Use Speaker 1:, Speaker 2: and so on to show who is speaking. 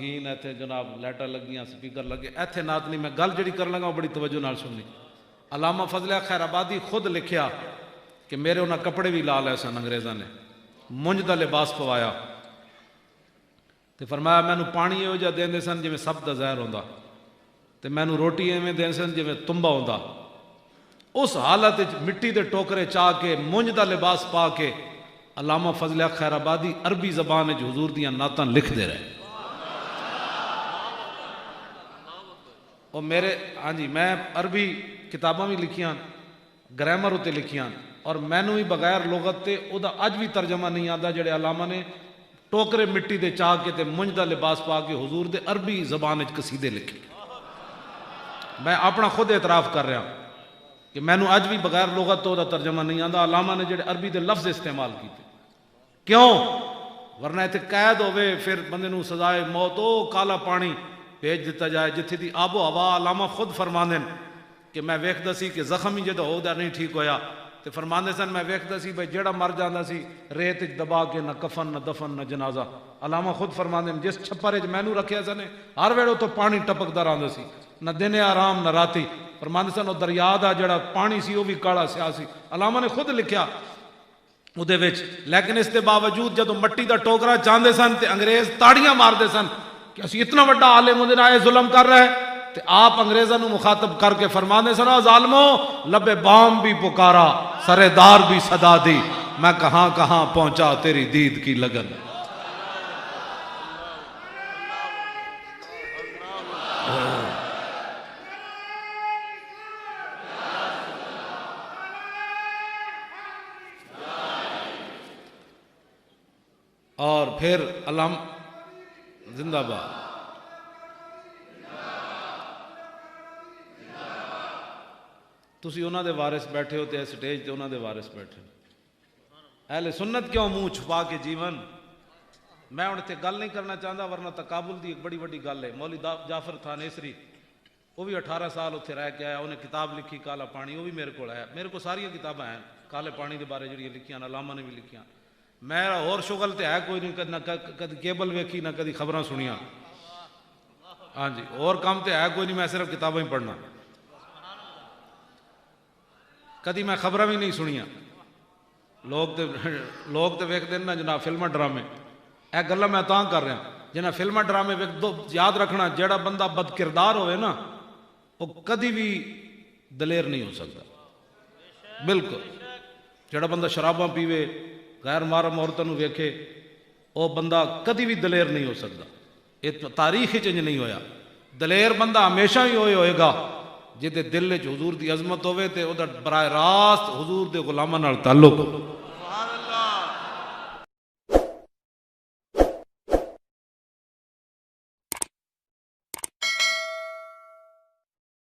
Speaker 1: رنگین ایتھے جناب لائٹاں لگیاں سپیکر لگے ایتھے نعت نہیں. میں گل جڑی کر لگا بڑی توجہ نال سننی. علامہ فضل خیر آبادی خود لکھیا کہ میرے انہاں کپڑے بھی لا لے سن انگریزاں نے, منج دا لباس پوایا تے فرمایا مینوں پانی ایہو جہا دیندے سن جویں سب دا زہر ہوندا تے مینوں روٹی ایویں دیندے سن جویں تنبا ہوندا. اس حالت وچ مٹی دے ٹوکرے چاہ کے منج دا لباس پا کے علامہ فضل خیر آبادی عربی زبان وچ حضور دیاں نعتاں لکھ دے رہے. اور میرے ہاں جی میں عربی کتاباں بھی لکھیاں, گرامر اتنے لکھیاں, اور مینوں بھی بغیر لغت تے او دا اج بھی ترجمہ نہیں آتا جڑے علامہ نے ٹوکرے مٹی دے چاہ کے تے منج دا لباس پا کے حضور دے عربی زبان وچ قصیدے لکھے. میں اپنا خود اعتراف کر رہا کہ مینوں اج بھی بغیر لغت تو دا ترجمہ نہیں آتا. علامہ نے جڑے عربی دے لفظ استعمال کیتے, کیوں؟ ورنہ اتنے قید ہوئے پھر بندے نوں سزائے موت او کالا پانی بھیج دیتا جائے جتھے دی آب و ہوا. علامہ خود فرماندے کہ میں ویکھدا سی کہ زخم ہی جدوں ہودا نہیں ٹھیک ہویا تے فرماندے سن میں ویکھدا سی بھئی جیڑا مر جاندا سی ریت وچ دبا کے نہ کفن نہ دفن نہ جنازہ. علامہ خود فرماندے جس چھپر وچ مینوں رکھیا سن ہر ویلے تو پانی ٹپکدا رہندا سی, نہ دن آرام نہ راتی. فرماندے سن او دریا دا جڑا پانی سی او بھی کالا سیاہ سی. علامہ نے خود لکھیا اودے وچ, لیکن اس دے باوجود جدوں مٹی دا ٹوکرا چاندے سن تے انگریز تاڑیاں ماردے سن کہ اسی اتنا بڑا عالم اودے نال ظلم کر رہا ہے. تے آپ انگریزاں نو مخاطب کر کے فرماندے سن ظالمو لبے بام بھی پکارا سرے دار بھی صدا دی, میں کہاں کہاں پہنچا تیری دید کی لگن. اور پھر علامہ زندہ باد. تسی انہاں دے وارث بیٹھے ہو تے سٹیج تے انہاں دے وارث بیٹھے. اہل سنت کیوں منہ چھپا کے جیون. میں ہن تے گل نہیں کرنا چاہتا ورنہ تقابل دی ایک بڑی بڑی گل ہے. مولوی جعفر تھا نیسری وہ بھی 18 سال اتنے رہ کے آیا, انہیں کتاب لکھی کالا پانی, وہ بھی میرے کو آیا. میرے کو ساری کتاباں ہیں کالے پانی دے بارے جڑی لکھیاں علامہ نے بھی لکھیاں. میرا اور شغل تے ہے کوئی نہیں, نہ کدی کیبل ویکھی نہ کدی خبراں سنیاں. ہاں جی اور کام تے ہے کوئی نہیں, میں صرف کتابیں ہی پڑھنا. کدی میں خبراں بھی نہیں سنیاں. لوگ تے ویکھدے نا جناب فلماں ڈرامے, اے گلاں میں تاں کر رہا جنہاں فلماں ڈرامے یاد رکھنا جیڑا بندہ بد کردار ہوئے نا وہ کدی بھی دلیر نہیں ہو سکتا. بالکل جیڑا بندہ شراباں پیوے غیر محرم عورتوں نوں ویکھے وہ بندہ کدی بھی دلیر نہیں ہو سکتا. یہ تاریخ چنج نہیں ہویا. دلیر بندہ ہمیشہ ہی ہوئے گا جے دل وچ حضور دی عظمت ہوئے تے او دا براہ راست حضور دے غلاماں نال تعلق ہو.